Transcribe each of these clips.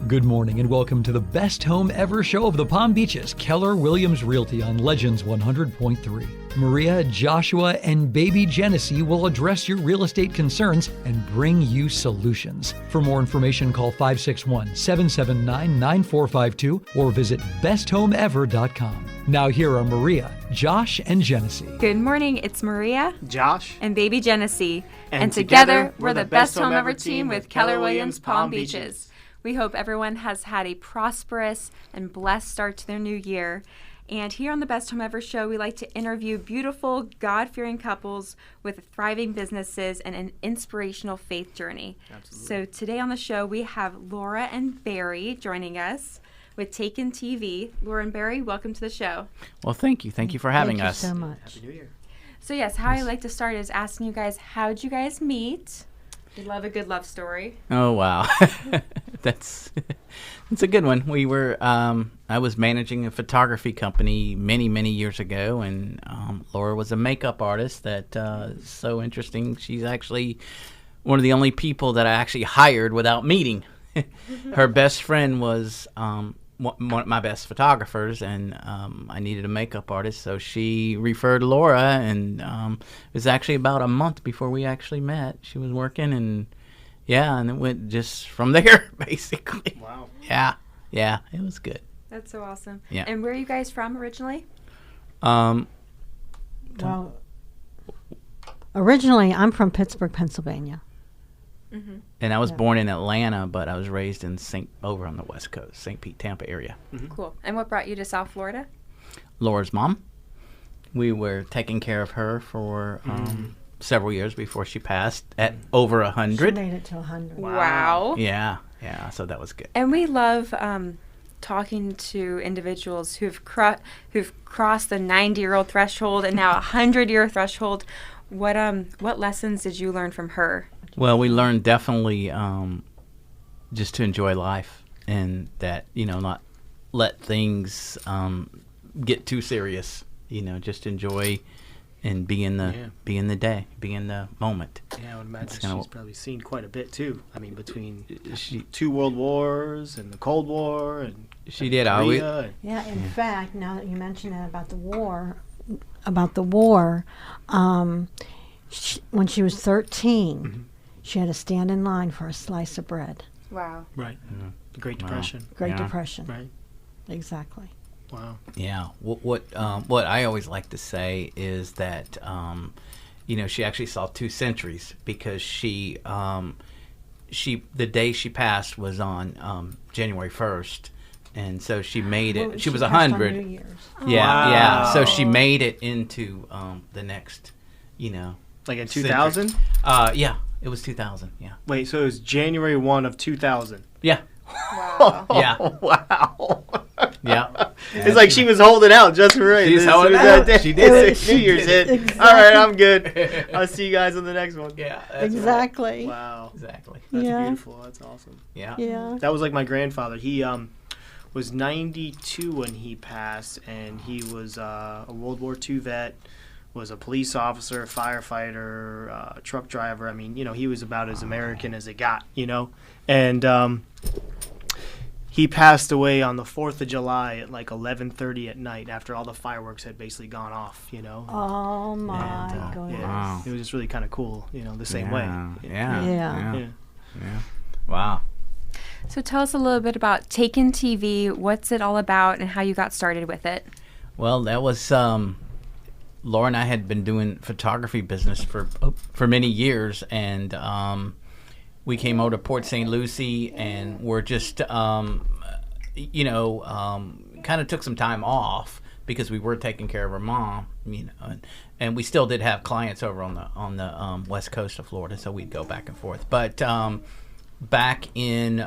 Good morning and welcome to the best home ever show of the Palm Beaches, Keller Williams Realty on Legends 100.3. Maria, Joshua, and baby Genesee will address your real estate concerns and bring you solutions. For more information, call 561-779-9452 or visit besthomeever.com. Now here are Maria, Josh, and Genesee. Good morning, it's Maria, Josh, and baby Genesee. And together, we're the best home ever team with Keller Williams Palm Beaches. We hope everyone has had a prosperous and blessed start to their new year. And here on the Best Home Ever show, we like to interview beautiful, God-fearing couples with thriving businesses and an inspirational faith journey. Absolutely. So today on the show, we have Laura and Barry joining us with Taken TV. Laura and Barry, welcome to the show. Well, thank you. Thank you for having us. Thank you so much. Happy New Year. So yes, how I like to start is asking you guys, how'd you guys meet? We love a good love story. Oh, wow. That's a good one. We were, I was managing a photography company many years ago, and Laura was a makeup artist that is so interesting. She's actually one of the only people that I actually hired without meeting. Her best friend was one of my best photographers, and I needed a makeup artist, so she referred Laura, and it was actually about a month before we actually met. She was working, and and it went just from there, basically. Wow. Yeah, it was good. That's so awesome. Yeah. And where are you guys from originally? Well, originally I'm from Pittsburgh, Pennsylvania. Mm-hmm. And I was born in Atlanta, but I was raised in over on the West Coast, St. Pete, Tampa area. Mm-hmm. Cool. And what brought you to South Florida? Laura's mom. We were taking care of her for several years before she passed at over 100. She made it to 100. Wow. Yeah, so that was good. And we love talking to individuals who've crossed the 90-year-old threshold and now a 100-year threshold. What lessons did you learn from her? Well, we learned definitely just to enjoy life, and that, not let things get too serious. Just enjoy and be in the day, be in the moment. Yeah, I would imagine she's probably seen quite a bit too. I mean, between two world wars and the Cold War, and she did. Korea. In fact, now that you mention that about the war, when she was 13, she had to stand in line for a slice of bread. Wow. Right. Mm-hmm. The Great Depression. Great Depression. Right. Exactly. Wow. Yeah. What I always like to say is that she actually saw 2 centuries, because she the day she passed was on January 1st, and so she made it. She was 100. New Year's. Yeah. So she made it into the next, like in 2000. Yeah, it was 2000. Yeah. Wait, so it was January 1 of 2000. Yeah. Wow. Yeah. Wow. Yeah. It's like she was holding out just right. She's holding out. She did. New Year's hit. Exactly. All right, I'm good. I'll see you guys on the next one. Yeah. That's Exactly. Right. Wow. Exactly. That's Yeah. beautiful. That's awesome. Yeah. Yeah. That was like my grandfather. He was 92 when he passed, and he was a World War II vet, was a police officer, firefighter, truck driver. I mean, he was about as American as it got, And he passed away on the 4th of July at like 11:30 at night, after all the fireworks had basically gone off, Oh my goodness. Yeah, Wow. it was just really kind of cool, the same way. Yeah. Wow. So tell us a little bit about Taken TV. What's it all about, and how you got started with it? Well, that was Laura and I had been doing photography business for many years, and we came over to Port St. Lucie, and we're just kind of took some time off because we were taking care of her mom, and we still did have clients over on the west coast of Florida, so we'd go back and forth. But back in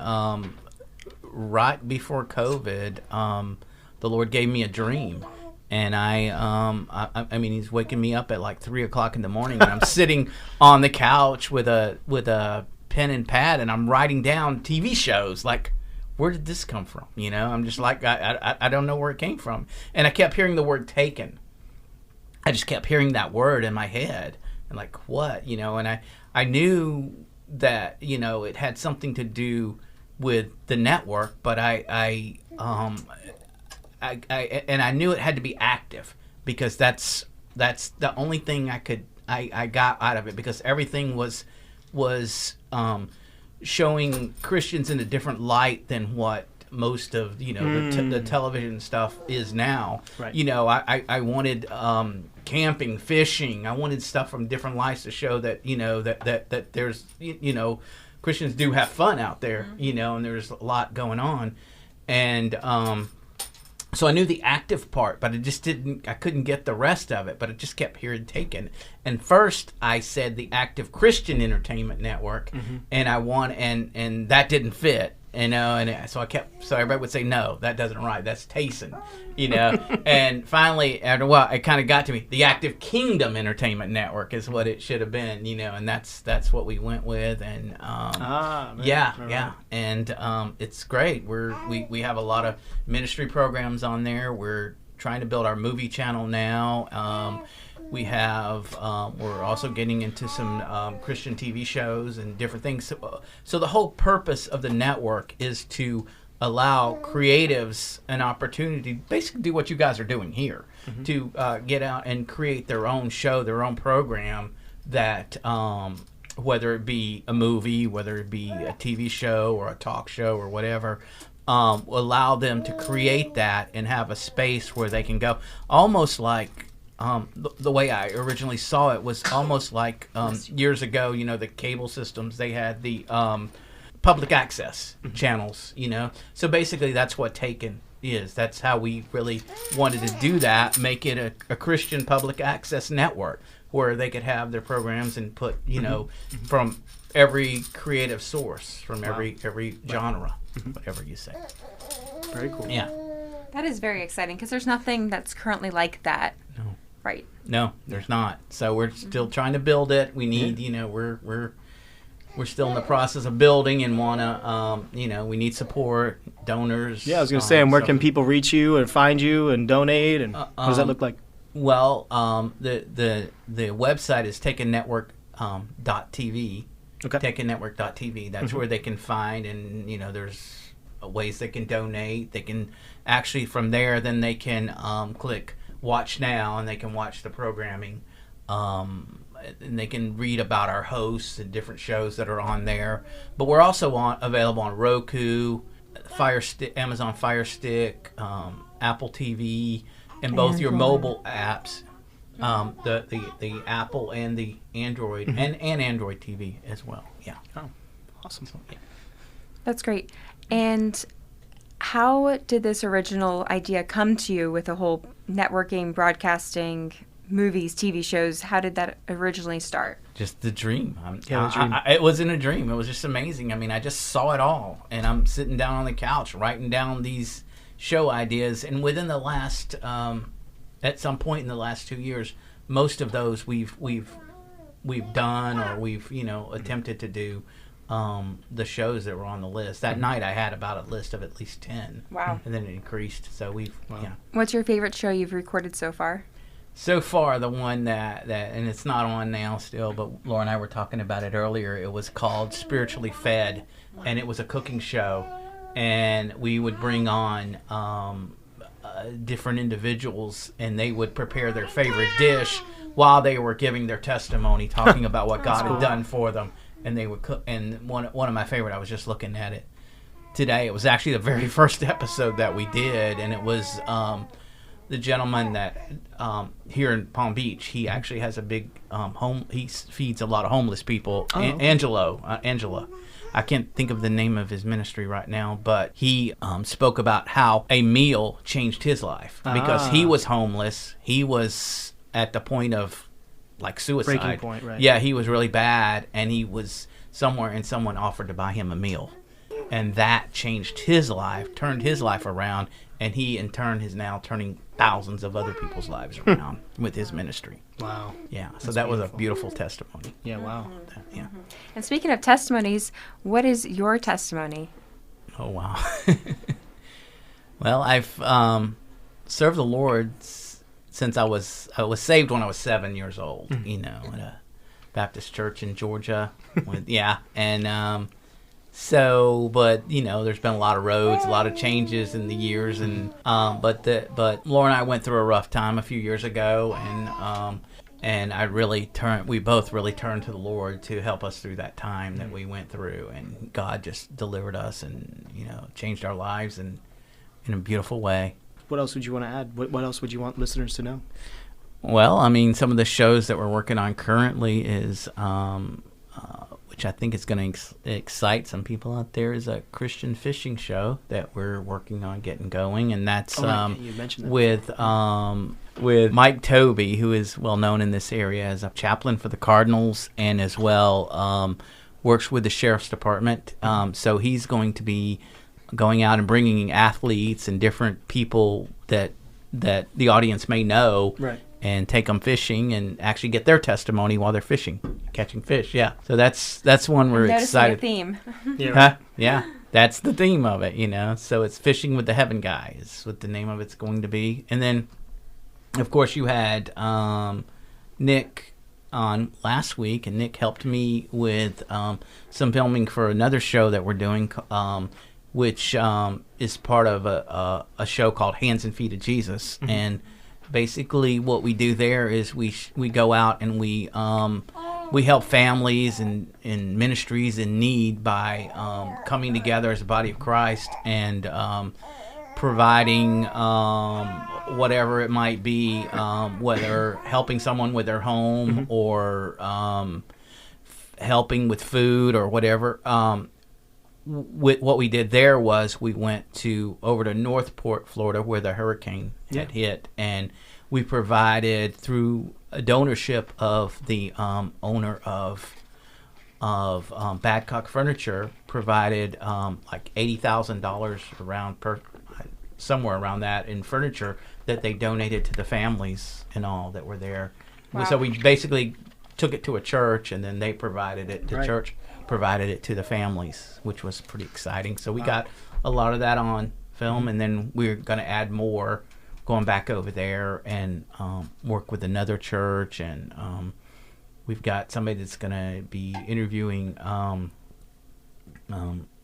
right before COVID, the Lord gave me a dream. And I mean, he's waking me up at like 3:00 in the morning, and I'm sitting on the couch with a pen and pad, and I'm writing down TV shows. Like, where did this come from? I'm just like, I don't know where it came from. And I kept hearing the word taken. I just kept hearing that word in my head, and like, what? And I knew that it had something to do the network, but I knew it had to be active, because that's the only thing I got out of it, because everything was showing Christians in a different light than what most of the television stuff is now. Right. I wanted camping, fishing. I wanted stuff from different lives to show that that there's Christians do have fun out there, and there's a lot going on, and so I knew the active part, but I couldn't get the rest of it, but it just kept hearing taken. And first I said the Active Christian Entertainment Network, and that didn't fit, so everybody would say, no, that doesn't rhyme, that's Tayson, and finally, after a while, it kind of got to me, the Active Kingdom Entertainment Network is what it should have been, and that's what we went with, and and it's great. We have a lot of ministry programs on there. We're trying to build our movie channel now. We have we're also getting into some Christian TV shows and different things. So the whole purpose of the network is to allow creatives an opportunity to basically do what you guys are doing here, to get out and create their own show, their own program that whether it be a movie, whether it be a TV show or a talk show or whatever, allow them to create that and have a space where they can go, almost like the way I originally saw it was almost like years ago, the cable systems, they had the public access channels, So basically that's what Taken is. That's how we really wanted to do that, make it a Christian public access network where they could have their programs and put, from every creative source, from every genre, whatever you say. Very cool. Yeah. That is very exciting, because there's nothing that's currently like that. No. Right. No, there's not. So we're still trying to build it. We need, we're still in the process of building and want to, we need support, donors. Yeah, I was going to say, and where can people reach you and find you and donate, and what does that look like? Well, the website is takennetwork.tv. Okay. Takennetwork.tv. That's where they can find, and there's ways they can donate. They can actually, from there, then they can click Watch Now, and they can watch the programming. And they can read about our hosts and different shows that are on there. But we're also available on Roku, Amazon Fire Stick, Apple TV, and both your mobile apps, the Apple and the Android, and Android TV as well. Yeah. Oh, awesome. Yeah. That's great. And how did this original idea come to you with the whole networking, broadcasting, movies, TV shows? How did that originally start? Just the dream. The dream. It wasn't a dream. It was just amazing. I mean, I just saw it all, and I'm sitting down on the couch writing down these show ideas. And within the last, at some point in the last 2 years, most of those we've done, or we've attempted to do. The shows that were on the list that night, I had about a list of at least 10. Wow! And then it increased. So yeah. What's your favorite show you've recorded so far? So far, the one that and it's not on now still, but Laura and I were talking about it earlier. It was called Spiritually Fed, and it was a cooking show, and we would bring on different individuals, and they would prepare their favorite dish while they were giving their testimony, talking about what God had done for them. And they would cook. And one of my favorite, I was just looking at it today. It was actually the very first episode that we did, and it was the gentleman that here in Palm Beach. He actually has a big he feeds a lot of homeless people. Angela. I can't think of the name of his ministry right now, but he spoke about how a meal changed his life because he was homeless. He was at the point of like suicide. Breaking point, right. Yeah, he was really bad, and he was somewhere, and someone offered to buy him a meal. And that changed his life, turned his life around, and he, in turn, is now turning thousands of other people's lives around with his ministry. Wow. Yeah, so that was a beautiful testimony. Yeah, wow. Yeah. And speaking of testimonies, what is your testimony? Oh, wow. Well, I've served the Lord since I was saved when I was 7 years old, at a Baptist church in Georgia. And So, but there's been a lot of roads, a lot of changes in the years, and but Laura and I went through a rough time a few years ago, and we both really turned to the Lord to help us through that time that we went through, and God just delivered us and changed our lives in a beautiful way. What else would you want to add? What else would you want listeners to know? Well, I mean, some of the shows that we're working on currently is, which I think is going to excite some people out there, is a Christian fishing show that we're working on getting going, and that's you mentioned that. with Mike Toby, who is well known in this area as a chaplain for the Cardinals, and as well works with the Sheriff's Department. So he's going to be going out and bringing athletes and different people that the audience may know, right, and take them fishing and actually get their testimony while they're fishing, catching fish. Yeah. So that's one we're excited. A theme. Yeah, right. Huh? Yeah. That's the theme of it, So it's Fishing with the Heaven Guy is what the name of it's going to be. And then, of course, you had Nick on last week, and Nick helped me with some filming for another show that we're doing, which is part of a show called Hands and Feet of Jesus. Mm-hmm. And basically what we do there is we go out and we help families and ministries in need by coming together as a body of Christ and providing whatever it might be, whether helping someone with their home, mm-hmm, or helping with food or whatever. What we did there was we went over to Northport, Florida, where the hurricane had hit, and we provided, through a donorship of the owner of Badcock Furniture, provided like $80,000 somewhere around that in furniture that they donated to the families and all that were there. Wow. So we basically took it to a church, and then they provided it. The church provided it to the families, which was pretty exciting. So we got a lot of that on film, and then we're going to add more, going back over there and work with another church, and we've got somebody that's going to be interviewing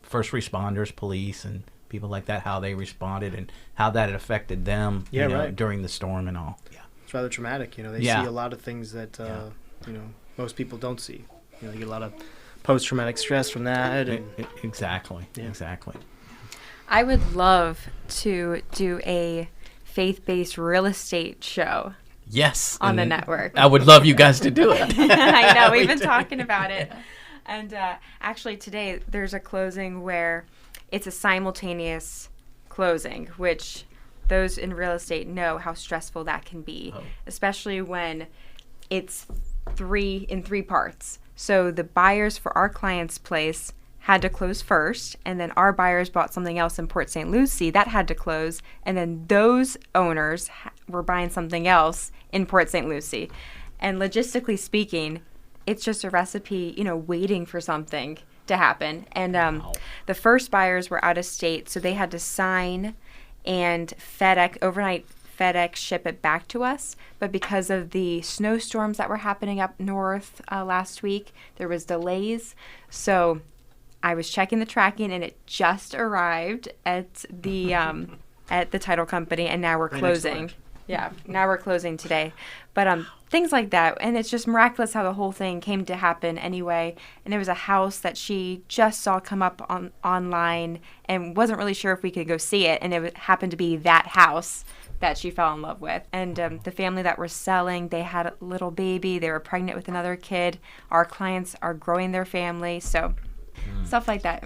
first responders, police, and people like that, how they responded and how that had affected them during the storm and all. Yeah, it's rather traumatic. They see a lot of things that most people don't see. You get a lot of post-traumatic stress from that. And exactly. I would love to do a faith-based real estate show. Yes. On the network. I would love you guys to do it. I know. We've been talking about it. And actually today there's a closing where it's a simultaneous closing, which those in real estate know how stressful that can be, especially when it's in three parts. So the buyers for our client's place had to close first, and then our buyers bought something else in Port St. Lucie that had to close, and then those owners were buying something else in Port St. Lucie. And logistically speaking, it's just a recipe, waiting for something to happen. And the first buyers were out of state, so they had to sign and overnight FedEx ship it back to us. But because of the snowstorms that were happening up north last week, there was delays. So I was checking the tracking, and it just arrived at the title company, and now we're closing. Yeah, now we're closing today. But things like that, and it's just miraculous how the whole thing came to happen anyway. And there was a house that she just saw come up online and wasn't really sure if we could go see it, and it happened to be that house that she fell in love with. And the family that we're selling, they had a little baby. They were pregnant with another kid. Our clients are growing their family. So stuff like that.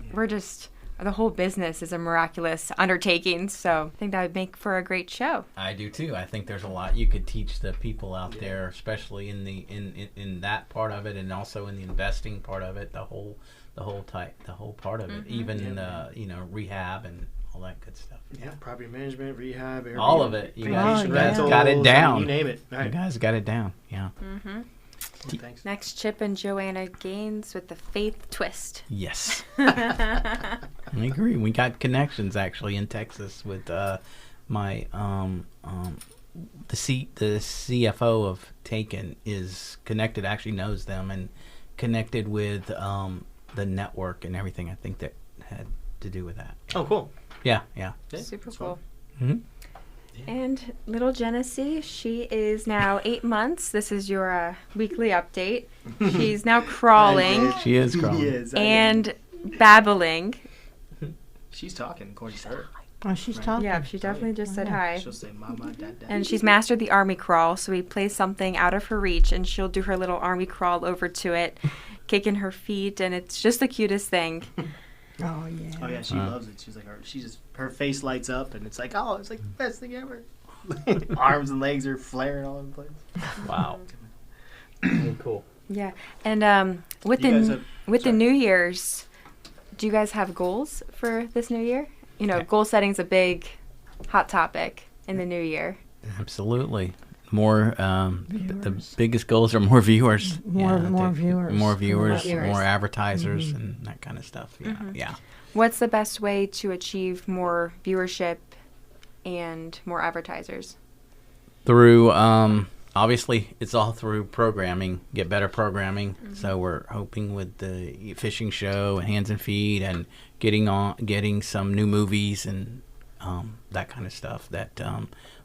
The whole business is a miraculous undertaking. So I think that would make for a great show. I do too. I think there's a lot you could teach the people out there, especially in that part of it, and also in the investing part of it, the whole part of it, even rehab and all that good stuff. Yeah, property management, rehab, Airbnb, all of it. You guys rentals, got it down. You name it. Right. You guys got it down. Yeah. Mm-hmm. Thanks. Next, Chip and Joanna Gaines with the faith twist. Yes. I agree. We got connections actually in Texas with my the CFO of Taken is connected. Actually knows them and connected with the network and everything. I think that had to do with that. Oh, cool. Yeah. Super cool. Mm-hmm. And little Genesee, she is now 8 months. This is your weekly update. She's now crawling She is crawling. Yes, and babbling. she's talking, according to her. Oh, she's Right. talking. Yeah, she definitely just said hi. She'll say, "Mama, Dad, Dad." And she's mastered the army crawl, so we place something out of her reach, and she'll do her little army crawl over to it, kicking her feet, and it's just the cutest thing. Oh, yeah. Oh yeah, she loves it. She's like, her face lights up, and it's like the best thing ever. Arms and legs are flaring all over the place. Wow. Very cool. Yeah, and with the New Year's, do you guys have goals for this new year? You know, goal setting's a big, hot topic in the new year. Absolutely. More, the biggest goals are more viewers. More viewers. More viewers, viewers. more advertisers, and that kind of stuff. Yeah, yeah. What's the best way to achieve more viewership and more advertisers? Through, obviously, it's all through programming, get better programming. So we're hoping with the fishing show and Hands and Feet and getting some new movies and that kind of stuff that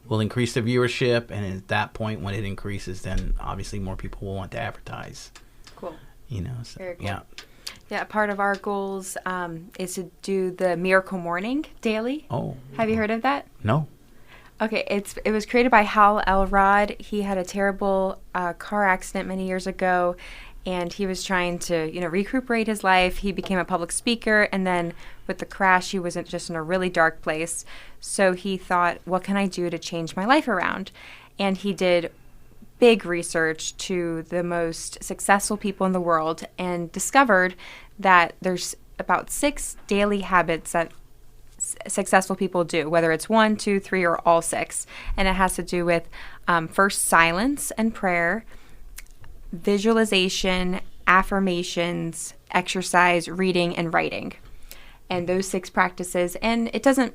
will increase the viewership. And at that point, when it increases, then obviously more people will want to advertise. Cool. You know, so, Very cool. yeah. Yeah, part of our goals is to do the Miracle Morning daily. Oh. Have you heard of that? No. Okay, it was created by Hal Elrod. He had a terrible car accident many years ago, and he was trying to, recuperate his life. He became a public speaker, and then with the crash, he was just in a really dark place. So he thought, what can I do to change my life around? And he did big research to the most successful people in the world and discovered that there's about 6 daily habits that successful people do, whether it's 1, 2, 3, or all 6. And it has to do with first silence and prayer, visualization, affirmations, exercise, reading, and writing. And those 6 practices, and it doesn't,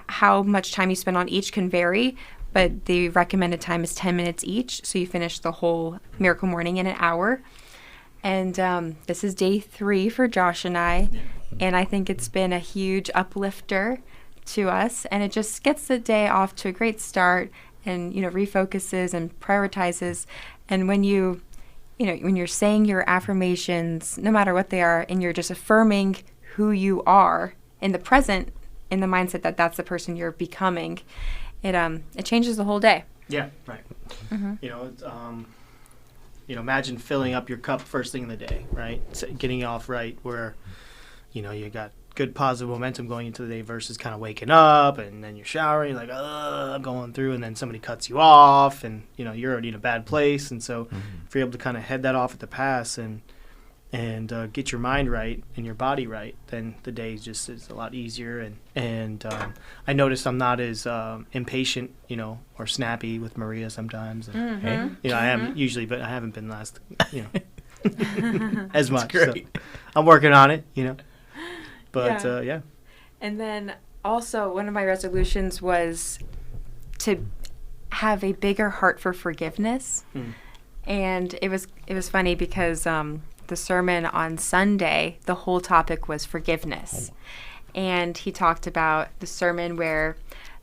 how much time you spend on each can vary, but the recommended time is 10 minutes each. So you finish the whole Miracle Morning in an hour. And this is day 3 for Josh and I. And I think it's been a huge uplifter to us. And it just gets the day off to a great start and, refocuses and prioritizes. And when when you're saying your affirmations, no matter what they are, and you're just affirming who you are in the present, in the mindset that that's the person you're becoming, it changes the whole day. Yeah, right. Mm-hmm. Imagine filling up your cup first thing in the day, right? So getting off right where, you got good positive momentum going into the day versus kind of waking up and then you're showering, like, I'm going through, and then somebody cuts you off and, you're already in a bad place. And so if you're able to kind of head that off at the pass and get your mind right and your body right, then the day is a lot easier. And I notice I'm not as impatient, or snappy with Maria sometimes. And, I am usually, but I haven't been last, as much. So I'm working on it, But yeah. And then also one of my resolutions was to have a bigger heart for forgiveness. And it was funny because the sermon on Sunday, the whole topic was forgiveness. And he talked about the sermon where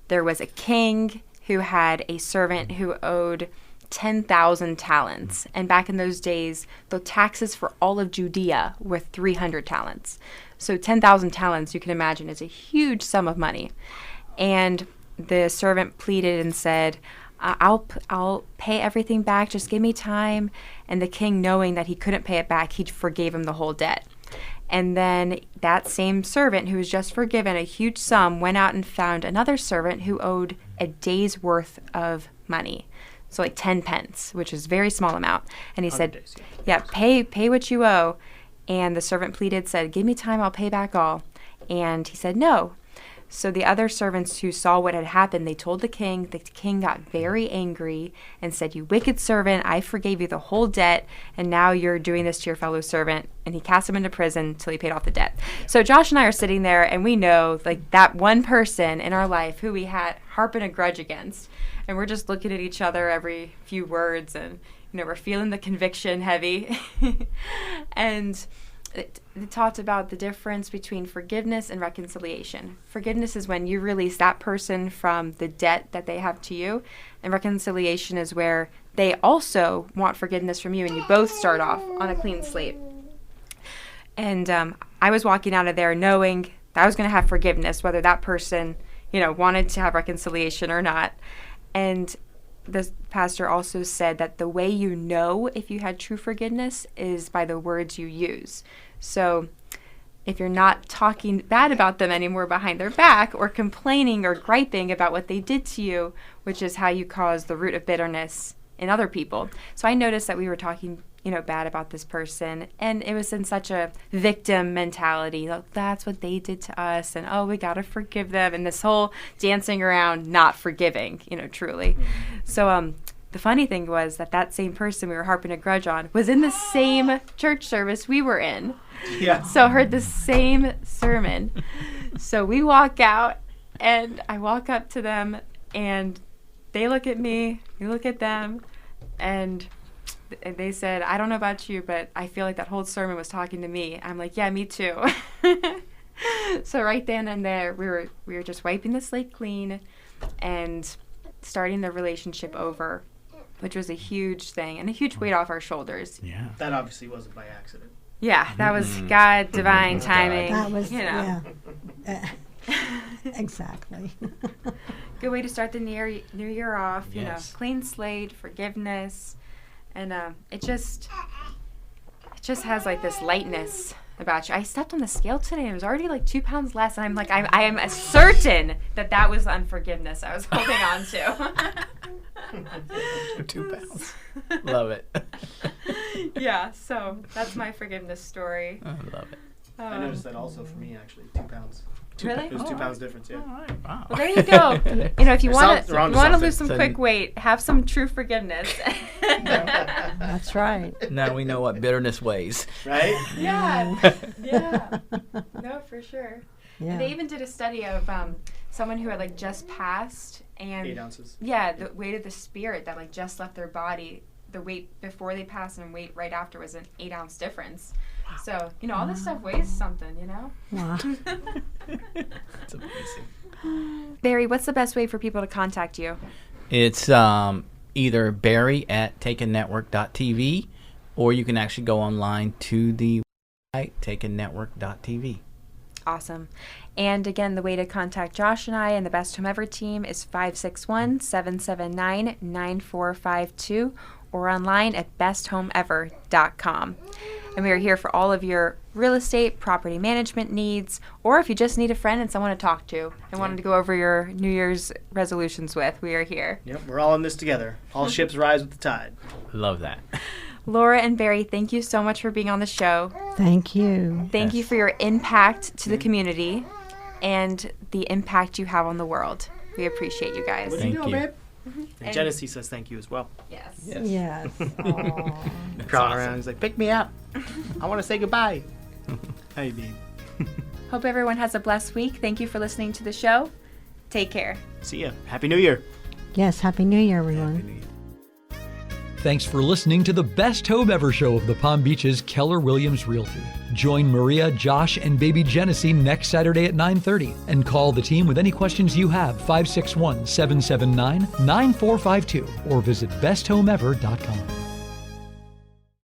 there was a king who had a servant who owed 10,000 talents. And back in those days, the taxes for all of Judea were 300 talents. So 10,000 talents, you can imagine, is a huge sum of money. And the servant pleaded and said, I'll pay everything back. Just give me time. And the king, knowing that he couldn't pay it back, he forgave him the whole debt. And then that same servant who was just forgiven a huge sum went out and found another servant who owed a day's worth of money. So like 10 pence, which is a very small amount. And he said, days, pay what you owe. And the servant pleaded, said, give me time, I'll pay back all. And he said, no. So the other servants who saw what had happened, they told the king. The king got very angry and said, you wicked servant, I forgave you the whole debt, and now you're doing this to your fellow servant. And he cast him into prison till he paid off the debt. So Josh and I are sitting there, and we know like that one person in our life who we had harping a grudge against. And we're just looking at each other every few words, and we're feeling the conviction heavy. And it talked about the difference between forgiveness and reconciliation. Forgiveness is when you release that person from the debt that they have to you, and reconciliation is where they also want forgiveness from you, and you both start off on a clean slate. And I was walking out of there knowing that I was going to have forgiveness, whether that person, wanted to have reconciliation or not. And the pastor also said that the way you know if you had true forgiveness is by the words you use. So if you're not talking bad about them anymore behind their back, or complaining or griping about what they did to you, which is how you cause the root of bitterness in other people. So I noticed that we were talking bad about this person, and it was in such a victim mentality. Like, that's what they did to us, and we gotta forgive them, and this whole dancing around not forgiving, truly. So the funny thing was that same person we were harping a grudge on was in the same church service we were in. Yeah. So heard the same sermon. So we walk out, and I walk up to them, and they look at me, we look at them, and they said, I don't know about you, but I feel like that whole sermon was talking to me. I'm like, yeah, me too. So right then and there, we were just wiping the slate clean and starting the relationship over, which was a huge thing and a huge weight off our shoulders. Yeah. That obviously wasn't by accident. Yeah, that was God, divine timing. That was, yeah. Exactly. Good way to start the new year off. Yes. Clean slate, forgiveness. And it just has like this lightness about you. I stepped on the scale today and it was already like 2 pounds less. And I'm like, I am certain that was unforgiveness I was holding on to. 2 pounds. Love it. Yeah, so that's my forgiveness story. I love it. I noticed that also for me, actually, 2 pounds. Really? It was 2 pounds difference, yeah. All right. Wow. Well, there you go. If you want to lose some So- quick weight, have some true forgiveness. That's right. Now we know what bitterness weighs. Right? Yeah. Yeah. No, for sure. Yeah. And they even did a study of someone who had like just passed, and 8 ounces. yeah, the weight of the spirit that like just left their body, the weight before they passed and weight right after was an 8-ounce difference. Wow. So all this stuff weighs something, Wow. That's amazing. Barry, what's the best way for people to contact you? It's either Barry at takennetwork.tv, or you can actually go online to the website, takennetwork.tv. Awesome. And again, the way to contact Josh and I and the Best Home Ever team is 561-779-9452 or online at besthomeever.com. And we are here for all of your real estate, property management needs, or if you just need a friend and someone to talk to and wanted to go over your New Year's resolutions with, we are here. Yep, we're all in this together. All ships rise with the tide. Love that. Laura and Barry, thank you so much for being on the show. Thank you. Thank you for your impact to the community and the impact you have on the world. We appreciate you guys. What are Thank you doing, you. babe? And Genesee says thank you as well. Yes. Yes. Aw. Crawling awesome. around, he's like, pick me up. I want to say goodbye. Hey, babe. Hope everyone has a blessed week. Thank you for listening to the show. Take care. See ya. Happy New Year. Yes. Happy New Year, everyone. Thanks for listening to the Best Home Ever show of the Palm Beach's Keller Williams Realty. Join Maria, Josh, and baby Genesee next Saturday at 9:30 and call the team with any questions you have, 561-779-9452, or visit besthomeever.com.